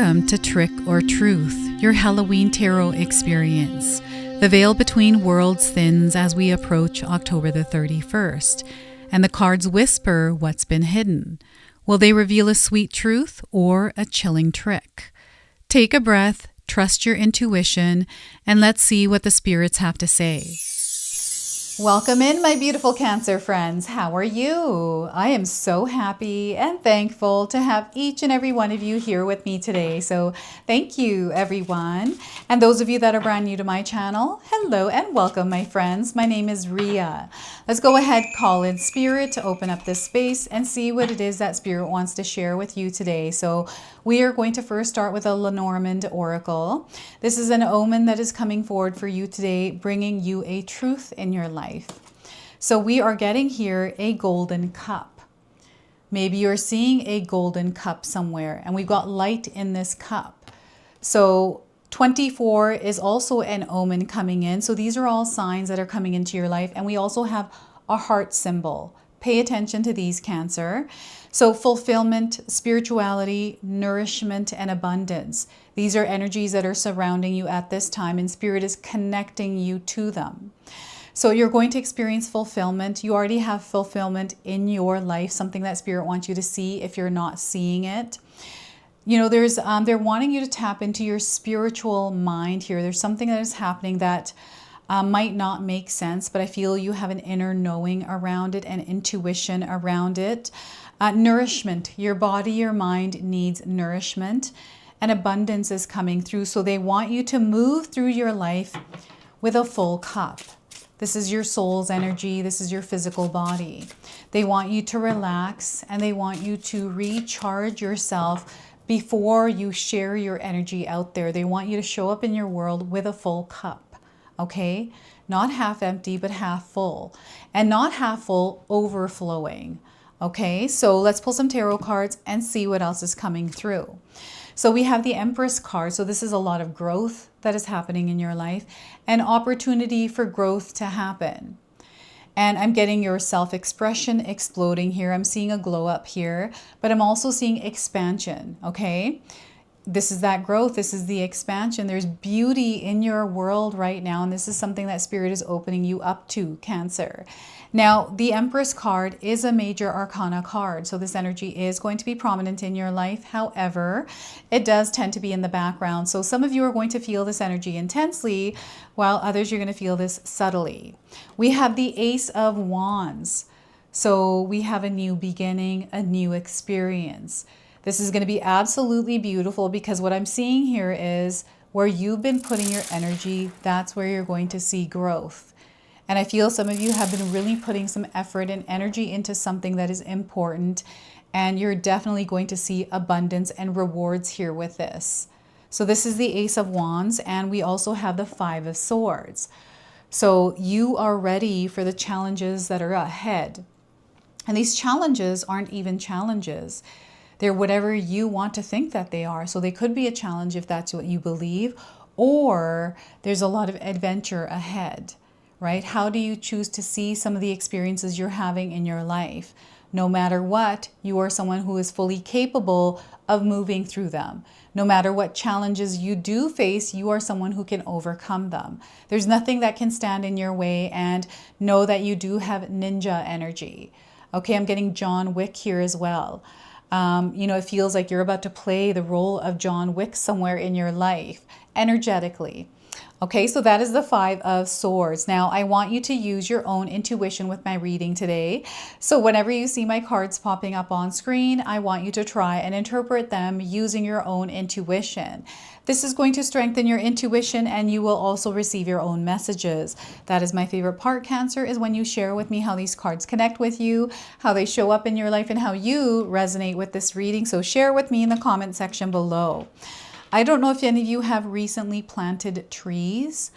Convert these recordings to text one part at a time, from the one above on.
Welcome to Trick or Truth, your Halloween tarot experience. The veil between worlds thins as we approach October the 31st, and the cards whisper what's been hidden. Will they reveal a sweet truth or a chilling trick? Take a breath, trust your intuition, and let's see what the spirits have to say. Welcome in, my beautiful Cancer friends. How are you? I am so happy and thankful to have each and every one of you here with me today. So thank you, everyone. And those of you that are brand new to my channel, hello and welcome, my friends. My name is Ria. Let's go ahead, call in Spirit to open up this space and see what it is that Spirit wants to share with you today. So we are going to first start with a Lenormand oracle. This is an omen that is coming forward for you today, bringing you a truth in your life. So we are getting here a golden cup. Maybe you're seeing a golden cup somewhere, and we've got light in this cup. So 24 is also an omen coming in. So these are all signs that are coming into your life. And we also have a heart symbol. Pay attention to these, Cancer. So fulfillment, spirituality, nourishment, and abundance. These are energies that are surrounding you at this time, and Spirit is connecting you to them. So you're going to experience fulfillment. You already have fulfillment in your life, something that Spirit wants you to see if you're not seeing it. You know, they're wanting you to tap into your spiritual mind here. There's something that is happening that might not make sense, but I feel you have an inner knowing around it and intuition around it. Nourishment, your body, your mind needs nourishment, and abundance is coming through. So they want you to move through your life with a full cup. This is your soul's energy. This is your physical body. They want you to relax, and they want you to recharge yourself before you share your energy out there. They want you to show up in your world with a full cup, okay? Not half empty, but half full. And not half full, overflowing, okay? So let's pull some tarot cards and see what else is coming through. So we have the Empress card. So this is a lot of growth that is happening in your life, an opportunity for growth to happen. And I'm getting your self-expression exploding here. I'm seeing a glow up here, but I'm also seeing expansion, okay? This is that growth. This is the expansion. There's beauty in your world right now, and this is something that Spirit is opening you up to, Cancer. Now, the Empress card is a major arcana card, so this energy is going to be prominent in your life. However, it does tend to be in the background. So some of you are going to feel this energy intensely, while others you're going to feel this subtly. We have the Ace of Wands. So we have a new beginning, a new experience. This is going to be absolutely beautiful, because what I'm seeing here is where you've been putting your energy, that's where you're going to see growth. And I feel some of you have been really putting some effort and energy into something that is important, and you're definitely going to see abundance and rewards here with this. So this is the Ace of Wands, and we also have the Five of Swords. So you are ready for the challenges that are ahead. And these challenges aren't even challenges. They're whatever you want to think that they are. So they could be a challenge if that's what you believe, or there's a lot of adventure ahead, right? How do you choose to see some of the experiences you're having in your life? No matter what, you are someone who is fully capable of moving through them. No matter what challenges you do face, you are someone who can overcome them. There's nothing that can stand in your way, and know that you do have ninja energy. Okay, I'm getting John Wick here as well. You know, it feels like you're about to play the role of John Wick somewhere in your life, energetically. Okay, so that is the Five of Swords. Now, I want you to use your own intuition with my reading today. So whenever you see my cards popping up on screen, I want you to try and interpret them using your own intuition. This is going to strengthen your intuition, and you will also receive your own messages. That is my favorite part, Cancer, is when you share with me how these cards connect with you, how they show up in your life, and how you resonate with this reading. So share with me in the comment section below. I don't know if any of you have recently planted trees.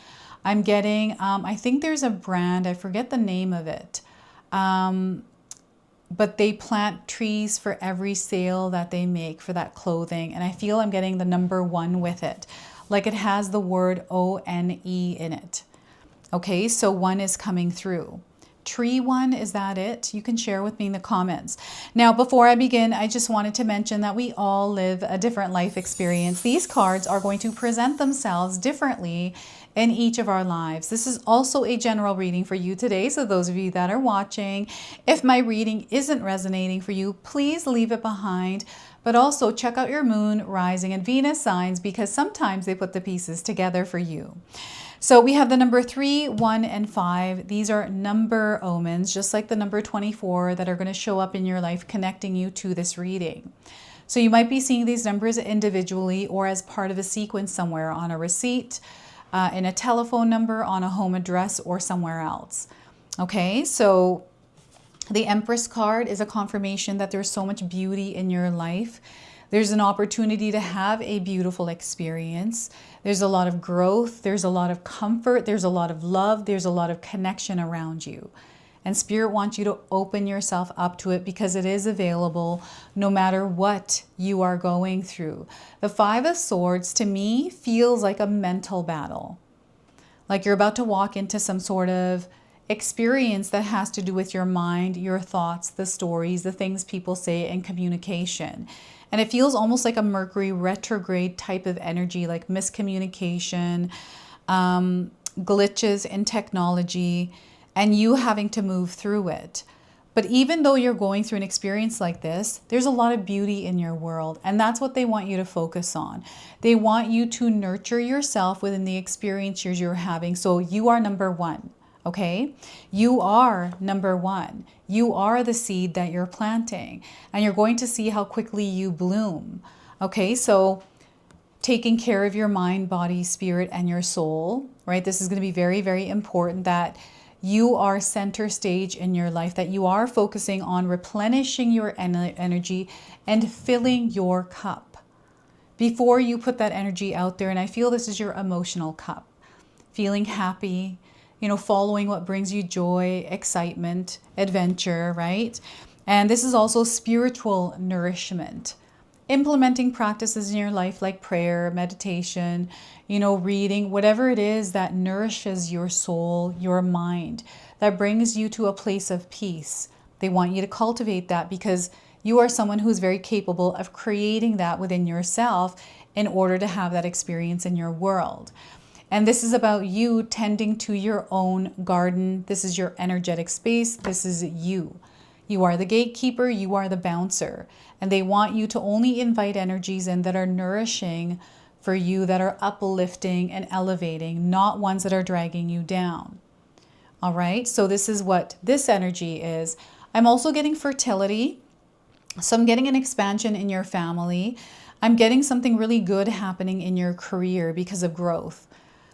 I'm getting, I think there's a brand, I forget the name of it, but they plant trees for every sale that they make for that clothing. And I feel I'm getting the number 1 with it. Like it has the word ONE in it. Okay, so 1 is coming through. tree one, is that it? You can share with me in the comments. Now, before I begin, I just wanted to mention that we all live a different life experience. These cards are going to present themselves differently in each of our lives. This is also a general reading for you today. So those of you that are watching, if my reading isn't resonating for you, please leave it behind. But also check out your moon, rising, and Venus signs, because sometimes they put the pieces together for you. So we have the number 3, 1, and 5. These are number omens, just like the number 24, that are going to show up in your life, connecting you to this reading. So you might be seeing these numbers individually or as part of a sequence somewhere on a receipt, in a telephone number, on a home address, or somewhere else. Okay, so the Empress card is a confirmation that there's so much beauty in your life. There's an opportunity to have a beautiful experience. There's a lot of growth. There's a lot of comfort. There's a lot of love. There's a lot of connection around you. And Spirit wants you to open yourself up to it, because it is available no matter what you are going through. The 5 of Swords to me feels like a mental battle. Like you're about to walk into some sort of experience that has to do with your mind, your thoughts, the stories, the things people say, and communication. And it feels almost like a Mercury retrograde type of energy, like miscommunication, glitches in technology, and you having to move through it. But even though you're going through an experience like this, there's a lot of beauty in your world. And that's what they want you to focus on. They want you to nurture yourself within the experiences you're having. So you are number 1. Okay, you are number 1. You are the seed that you're planting, and you're going to see how quickly you bloom. Okay, so taking care of your mind, body, spirit, and your soul, right? This is going to be very, very important, that you are center stage in your life, that you are focusing on replenishing your energy and filling your cup before you put that energy out there. And I feel this is your emotional cup, feeling happy, you know, following what brings you joy, excitement, adventure, right? And this is also spiritual nourishment. Implementing practices in your life like prayer, meditation, you know, reading, whatever it is that nourishes your soul, your mind, that brings you to a place of peace. They want you to cultivate that, because you are someone who's very capable of creating that within yourself in order to have that experience in your world. And this is about you tending to your own garden. This is your energetic space. This is you. You are the gatekeeper. You are the bouncer. And they want you to only invite energies in that are nourishing for you, that are uplifting and elevating, not ones that are dragging you down. All right. So this is what this energy is. I'm also getting fertility. So I'm getting an expansion in your family. I'm getting something really good happening in your career because of growth.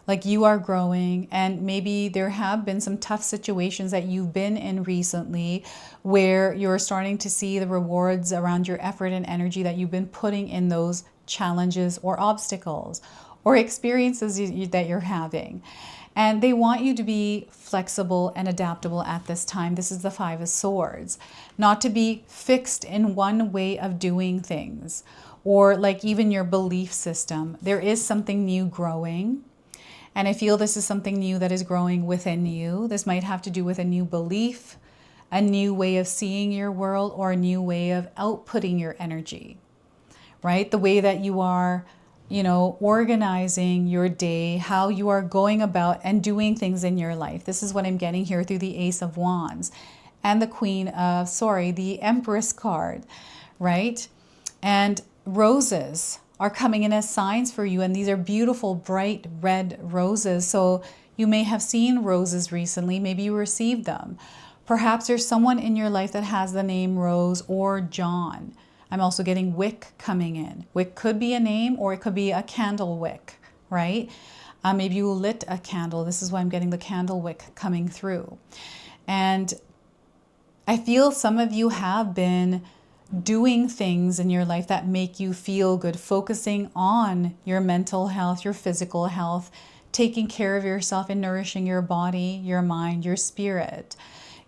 Like you are growing, and maybe there have been some tough situations that you've been in recently where you're starting to see the rewards around your effort and energy that you've been putting in those challenges or obstacles or experiences that you're having. And they want you to be flexible and adaptable at this time. This is the 5 of Swords. Not to be fixed in one way of doing things, or like even your belief system. There is something new growing. And I feel this is something new that is growing within you. This might have to do with a new belief, a new way of seeing your world, or a new way of outputting your energy, right? The way that you are, you know, organizing your day, how you are going about and doing things in your life. This is what I'm getting here through the Ace of Wands and the Empress card, right? And roses are coming in as signs for you, and these are beautiful bright red roses. So you may have seen roses recently, maybe you received them. Perhaps there's someone in your life that has the name Rose or John. I'm also getting wick coming in. Wick could be a name, or it could be a candle wick, right? Maybe you lit a candle. This is why I'm getting the candle wick coming through. And I feel some of you have been doing things in your life that make you feel good, focusing on your mental health, your physical health, taking care of yourself and nourishing your body, your mind, your spirit.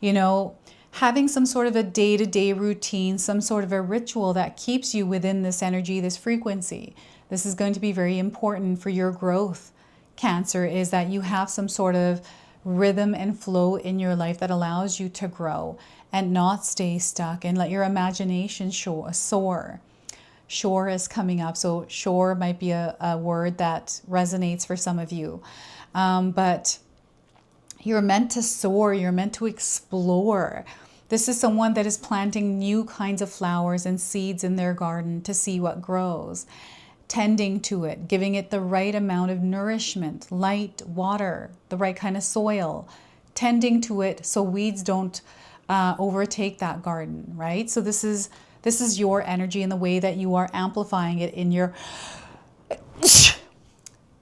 You know, having some sort of a day-to-day routine, some sort of a ritual that keeps you within this energy, this frequency. This is going to be very important for your growth, Cancer, is that you have some sort of rhythm and flow in your life that allows you to grow and not stay stuck and let your imagination soar. Shore is coming up. So shore might be a word that resonates for some of you. But you're meant to soar. You're meant to explore. This is someone that is planting new kinds of flowers and seeds in their garden to see what grows, tending to it, giving it the right amount of nourishment, light, water, the right kind of soil, tending to it so weeds don't overtake that garden, right? So this is your energy and the way that you are amplifying it in your,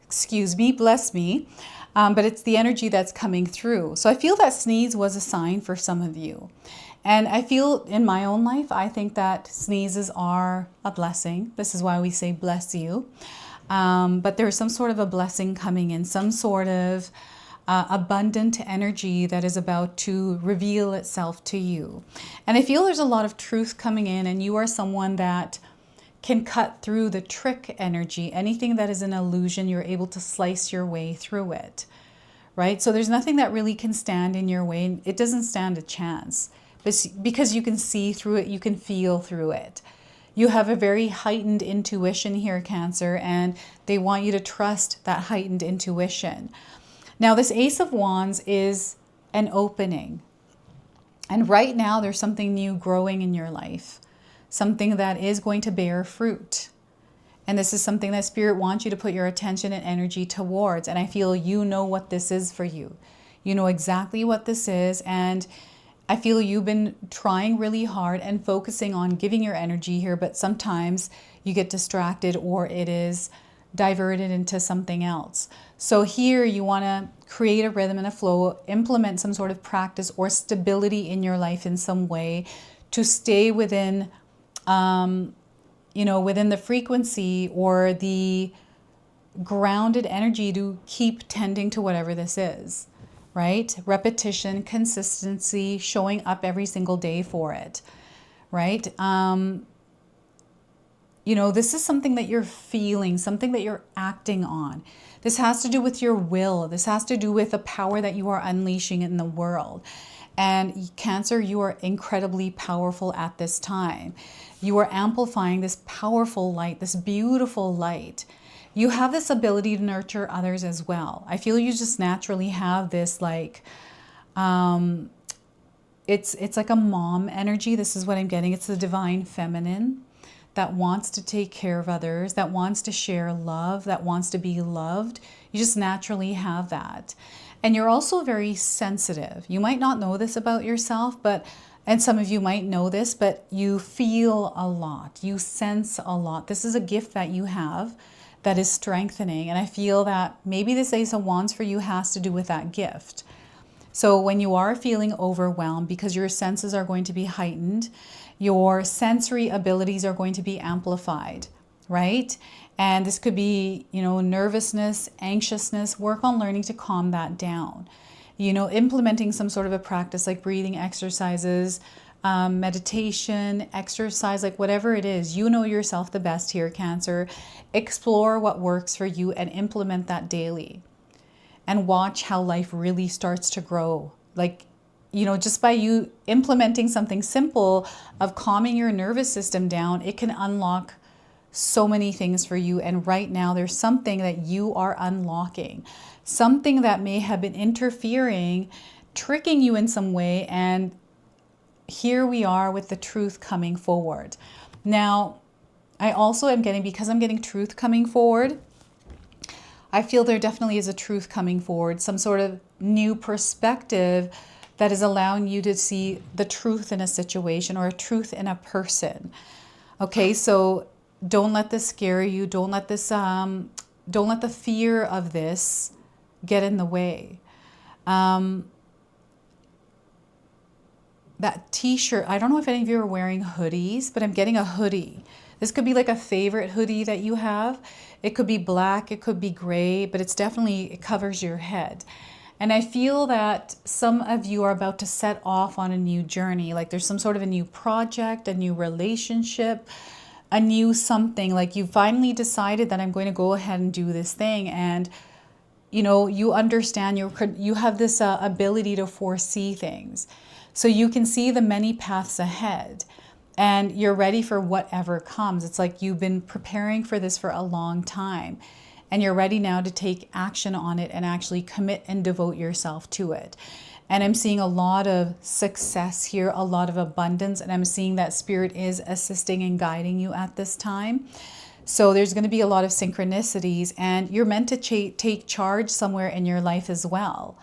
excuse me, bless me. But it's the energy that's coming through. So I feel that sneeze was a sign for some of you. And I feel in my own life, I think that sneezes are a blessing. This is why we say bless you. But there's some sort of a blessing coming in, some sort of abundant energy that is about to reveal itself to you. And I feel there's a lot of truth coming in, and you are someone that can cut through the trick energy. Anything that is an illusion, you're able to slice your way through it, right? So there's nothing that really can stand in your way. It doesn't stand a chance because you can see through it, you can feel through it. You have a very heightened intuition here, Cancer, and they want you to trust that heightened intuition. Now, this Ace of Wands is an opening. And right now, there's something new growing in your life, something that is going to bear fruit. And this is something that Spirit wants you to put your attention and energy towards. And I feel you know what this is for you. You know exactly what this is. And I feel you've been trying really hard and focusing on giving your energy here, but sometimes you get distracted or it is diverted into something else. So here you want to create a rhythm and a flow, implement some sort of practice or stability in your life in some way to stay within, within the frequency or the grounded energy to keep tending to whatever this is, right? Repetition, consistency, showing up every single day for it, right? This is something that you're feeling, something that you're acting on. This has to do with your will. This has to do with the power that you are unleashing in the world. And Cancer, you are incredibly powerful at this time. You are amplifying this powerful light, this beautiful light. You have this ability to nurture others as well. I feel you just naturally have this it's like a mom energy. This is what I'm getting. It's the divine feminine that wants to take care of others, that wants to share love, that wants to be loved. You just naturally have that. And you're also very sensitive. You might not know this about yourself, and some of you might know this, but you feel a lot. You sense a lot. This is a gift that you have that is strengthening. And I feel that maybe this Ace of Wands for you has to do with that gift. So when you are feeling overwhelmed, because your senses are going to be heightened, your sensory abilities are going to be amplified, right? And this could be, nervousness, anxiousness. Work on learning to calm that down. Implementing some sort of a practice like breathing exercises, meditation, exercise, like whatever it is. You know yourself the best here, Cancer. Explore what works for you and implement that daily. And watch how life really starts to grow. Just by you implementing something simple of calming your nervous system down, it can unlock so many things for you. And right now there's something that you are unlocking, something that may have been interfering, tricking you in some way. And here we are with the truth coming forward. Now, I also am getting, because I'm getting truth coming forward, I feel there definitely is a truth coming forward, some sort of new perspective that is allowing you to see the truth in a situation or a truth in a person. Okay, so don't let this scare you. Don't let the fear of this get in the way. That t-shirt, I don't know if any of you are wearing hoodies, but I'm getting a hoodie. This could be like a favorite hoodie that you have. It could be black, it could be gray, but it covers your head. And I feel that some of you are about to set off on a new journey. Like there's some sort of a new project, a new relationship, a new something. Like you finally decided that I'm going to go ahead and do this thing. And you know, you understand, you have this ability to foresee things. So you can see the many paths ahead and you're ready for whatever comes. It's like you've been preparing for this for a long time and you're ready now to take action on it and actually commit and devote yourself to it. And I'm seeing a lot of success here, a lot of abundance, and I'm seeing that Spirit is assisting and guiding you at this time. So there's going to be a lot of synchronicities, and you're meant to take charge somewhere in your life as well,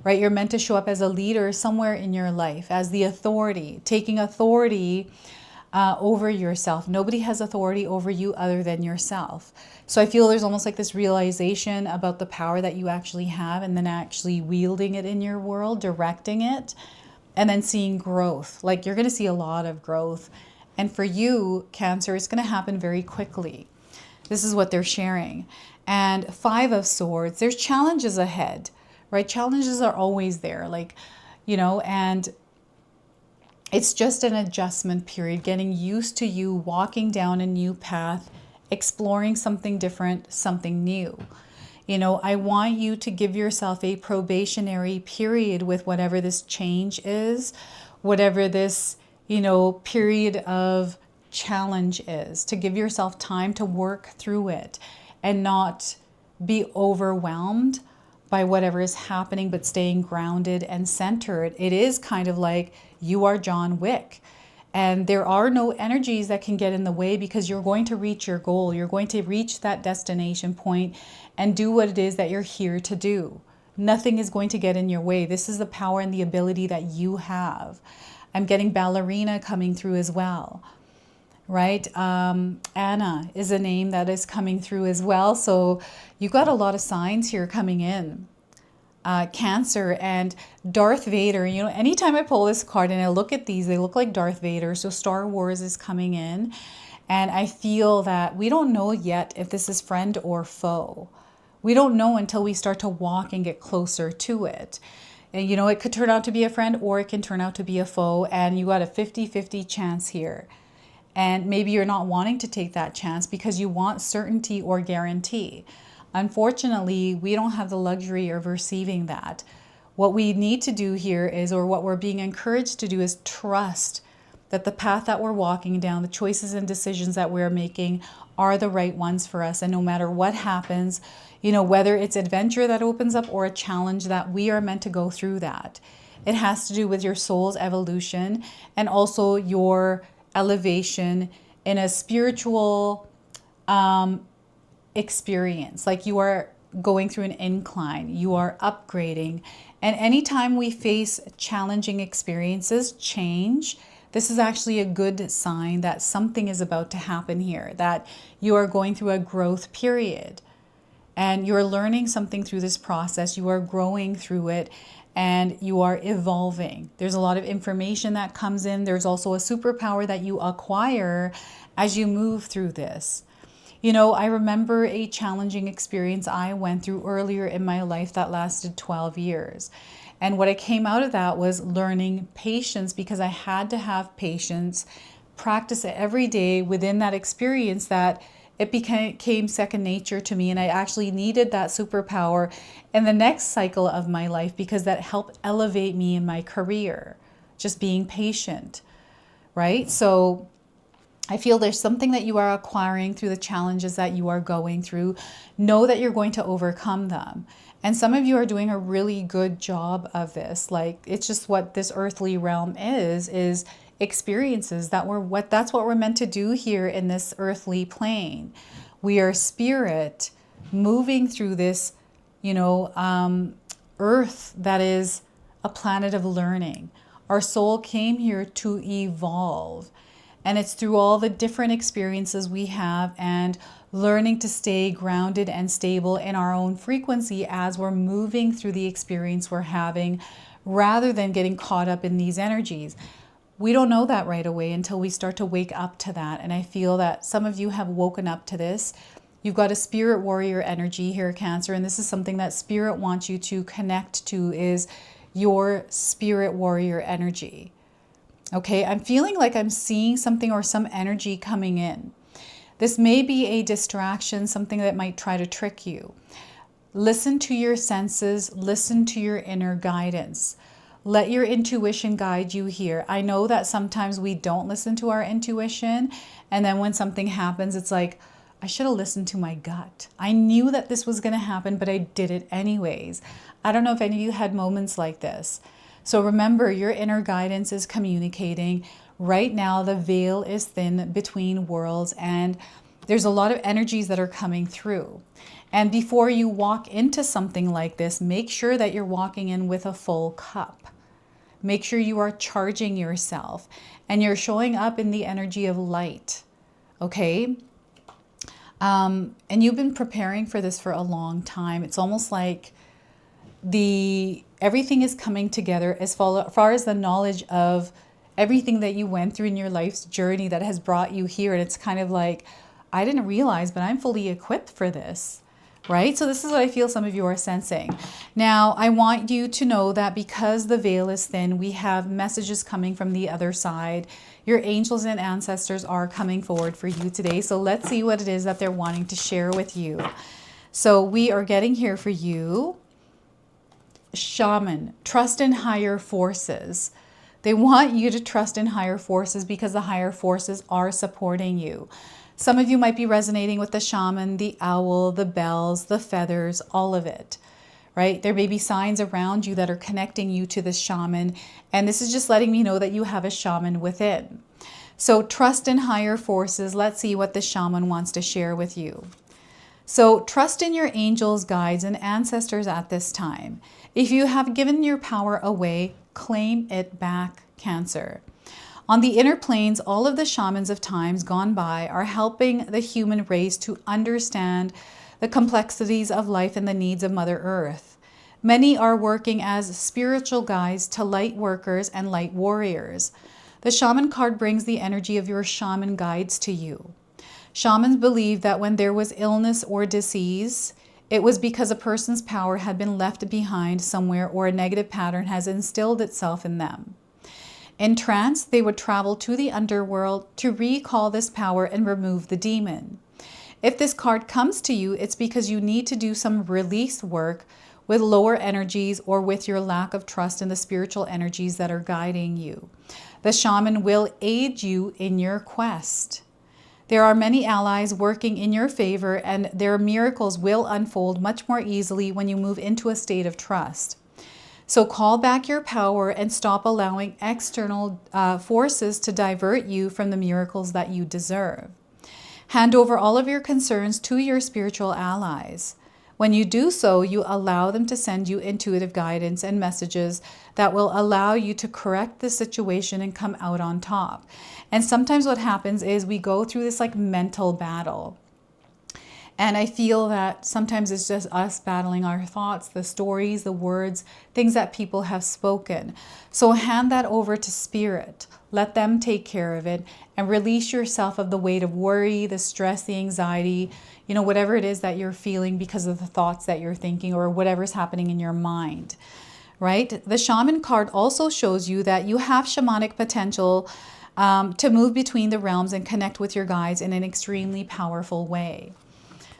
right? You're meant to show up as a leader somewhere in your life, as the authority, taking authority over yourself. Nobody has authority over you other than yourself. So I feel there's almost like this realization about the power that you actually have, and then actually wielding it in your world, directing it, and then seeing growth. Like you're going to see a lot of growth. And for you, Cancer, it's going to happen very quickly. This is what they're sharing. And 5 of Swords, there's challenges ahead, right? Challenges are always there, like, you know, and it's just an adjustment period, getting used to you walking down a new path, exploring something different, something new. You know, I want you to give yourself a probationary period with whatever this change is, whatever this, you know, period of challenge is, to give yourself time to work through it and not be overwhelmed by whatever is happening, but staying grounded and centered. It is kind of like you are John Wick, and there are no energies that can get in the way, because you're going to reach your goal. You're going to reach that destination point and do what it is that you're here to do. Nothing is going to get in your way. This is the power and the ability that you have. I'm getting ballerina coming through as well, right? Anna is a name that is coming through as well. So you've got a lot of signs here coming in. Cancer and Darth Vader. You know, anytime I pull this card and I look at these, they look like Darth Vader. So Star Wars is coming in. And I feel that we don't know yet if this is friend or foe. We don't know until we start to walk and get closer to it. And, you know, it could turn out to be a friend or it can turn out to be a foe. And you got a 50-50 chance here. And maybe you're not wanting to take that chance because you want certainty or guarantee. Unfortunately, we don't have the luxury of receiving that. What we need to do here is, or what we're being encouraged to do, is trust that the path that we're walking down, the choices and decisions that we're making are the right ones for us. And no matter what happens, you know, whether it's adventure that opens up or a challenge, that we are meant to go through that. It has to do with your soul's evolution and also your elevation in a spiritual experience. Like you are going through an incline, you are upgrading. And anytime we face challenging experiences, change, this is actually a good sign that something is about to happen here, that you are going through a growth period and you're learning something through this process. You are growing through it and you are evolving. There's a lot of information that comes in. There's also a superpower that you acquire as you move through this. You know, I remember a challenging experience I went through earlier in my life that lasted 12 years. And what I came out of that was learning patience, because I had to have patience, practice it every day within that experience, that it became second nature to me. And I actually needed that superpower in the next cycle of my life, because that helped elevate me in my career, just being patient, right? So I feel there's something that you are acquiring through the challenges that you are going through. Know that you're going to overcome them. And some of you are doing a really good job of this. Like, it's just what this earthly realm is experiences that's what we're meant to do here in this earthly plane. We are spirit moving through this, you know, earth that is a planet of learning. Our soul came here to evolve. And it's through all the different experiences we have and learning to stay grounded and stable in our own frequency as we're moving through the experience we're having, rather than getting caught up in these energies. We don't know that right away until we start to wake up to that. And I feel that some of you have woken up to this. You've got a spirit warrior energy here, Cancer, and this is something that Spirit wants you to connect to, is your spirit warrior energy. Okay, I'm feeling like I'm seeing something or some energy coming in. This may be a distraction, something that might try to trick you. Listen to your senses, listen to your inner guidance. Let your intuition guide you here. I know that sometimes we don't listen to our intuition, and then when something happens, it's like, I should have listened to my gut. I knew that this was going to happen, but I did it anyways. I don't know if any of you had moments like this. So remember, your inner guidance is communicating. Right now, the veil is thin between worlds, and there's a lot of energies that are coming through. And before you walk into something like this, make sure that you're walking in with a full cup. Make sure you are charging yourself and you're showing up in the energy of light. Okay? And you've been preparing for this for a long time. It's almost like everything is coming together as far as the knowledge of everything that you went through in your life's journey that has brought you here. And it's kind of like, I didn't realize, but I'm fully equipped for this. Right? So this is what I feel some of you are sensing. Now, I want you to know that because the veil is thin, we have messages coming from the other side. Your angels and ancestors are coming forward for you today. So let's see what it is that they're wanting to share with you. So we are getting here for you. Shaman, trust in higher forces. They want you to trust in higher forces because the higher forces are supporting you. Some of you might be resonating with the shaman, the owl, the bells, the feathers, all of it, right? There may be signs around you that are connecting you to the shaman, and this is just letting me know that you have a shaman within. So trust in higher forces. Let's see what the shaman wants to share with you. So trust in your angels, guides, and ancestors at this time. If you have given your power away, claim it back, Cancer. On the inner planes, all of the shamans of times gone by are helping the human race to understand the complexities of life and the needs of Mother Earth. Many are working as spiritual guides to light workers and light warriors. The shaman card brings the energy of your shaman guides to you. Shamans believe that when there was illness or disease, it was because a person's power had been left behind somewhere or a negative pattern has instilled itself in them. In trance, they would travel to the underworld to recall this power and remove the demon. If this card comes to you, it's because you need to do some release work with lower energies or with your lack of trust in the spiritual energies that are guiding you. The shaman will aid you in your quest. There are many allies working in your favor, and their miracles will unfold much more easily when you move into a state of trust. So call back your power and stop allowing external forces to divert you from the miracles that you deserve. Hand over all of your concerns to your spiritual allies. When you do so, you allow them to send you intuitive guidance and messages that will allow you to correct the situation and come out on top. And sometimes what happens is we go through this like mental battle. And I feel that sometimes it's just us battling our thoughts, the stories, the words, things that people have spoken. So hand that over to spirit. Let them take care of it and release yourself of the weight of worry, the stress, the anxiety, whatever it is that you're feeling because of the thoughts that you're thinking or whatever's happening in your mind, right? The shaman card also shows you that you have shamanic potential to move between the realms and connect with your guides in an extremely powerful way.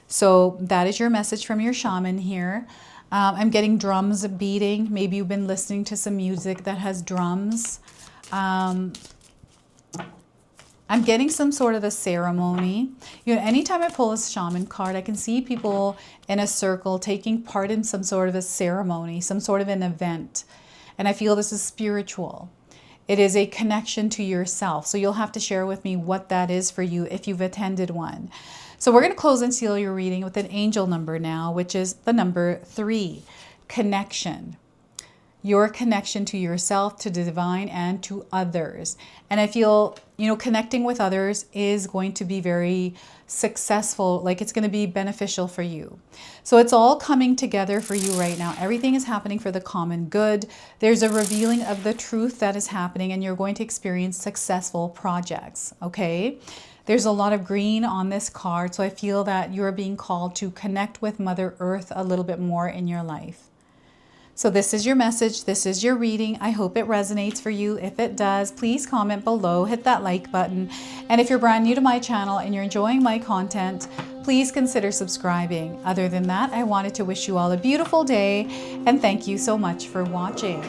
So that is your message from your shaman here. I'm getting drums beating. Maybe you've been listening to some music that has drums. I'm getting some sort of a ceremony. Anytime I pull a shaman card, I can see people in a circle taking part in some sort of a ceremony, some sort of an event. And I feel this is spiritual. It is a connection to yourself. So you'll have to share with me what that is for you if you've attended one. So we're going to close and seal your reading with an angel number now, which is the number 3, connection. Your connection to yourself, to the divine, and to others. And I feel, connecting with others is going to be very successful, like it's going to be beneficial for you. So it's all coming together for you right now. Everything is happening for the common good. There's a revealing of the truth that is happening, and you're going to experience successful projects, okay? There's a lot of green on this card, so I feel that you're being called to connect with Mother Earth a little bit more in your life. So this is your message. This is your reading. I hope it resonates for you. If it does, please comment below, hit that like button. And if you're brand new to my channel and you're enjoying my content, please consider subscribing. Other than that, I wanted to wish you all a beautiful day and thank you so much for watching.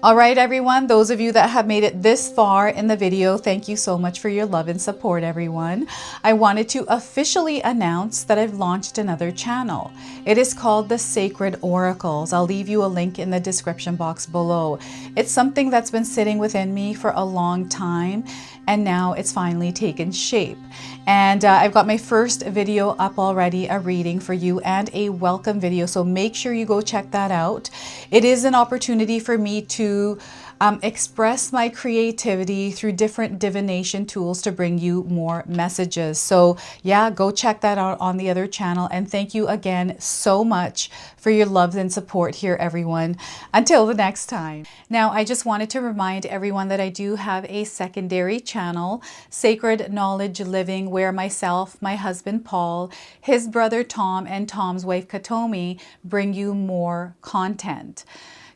All right, everyone, those of you that have made it this far in the video, thank you so much for your love and support, everyone. I wanted to officially announce that I've launched another channel. It is called The Sacred Oracles. I'll leave you a link in the description box below. It's something that's been sitting within me for a long time, and now it's finally taken shape. And I've got my first video up already, a reading for you and a welcome video. So make sure you go check that out. It is an opportunity for me to express my creativity through different divination tools to bring you more messages. So yeah, go check that out on the other channel. And thank you again so much for your love and support here, everyone. Until the next time. Now, I just wanted to remind everyone that I do have a secondary channel, Sacred Knowledge Living, where myself, my husband Paul, his brother Tom, and Tom's wife Katomi bring you more content.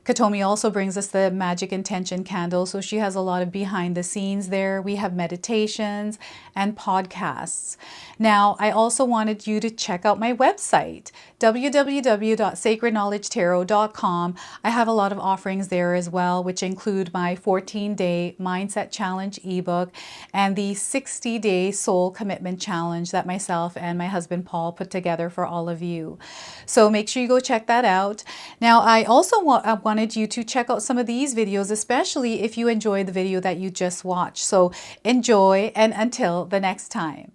Katomi also brings us the Magic Intention candle, so she has a lot of behind the scenes there. We have meditations and podcasts. Now, I also wanted you to check out my website, www.sacredknowledgetarot.com. I have a lot of offerings there as well, which include my 14-day Mindset Challenge ebook and the 60-day Soul Commitment Challenge that myself and my husband Paul put together for all of you. So make sure you go check that out. Now, I also wanted you to check out some of these videos, especially if you enjoyed the video that you just watched. So enjoy, and until the next time.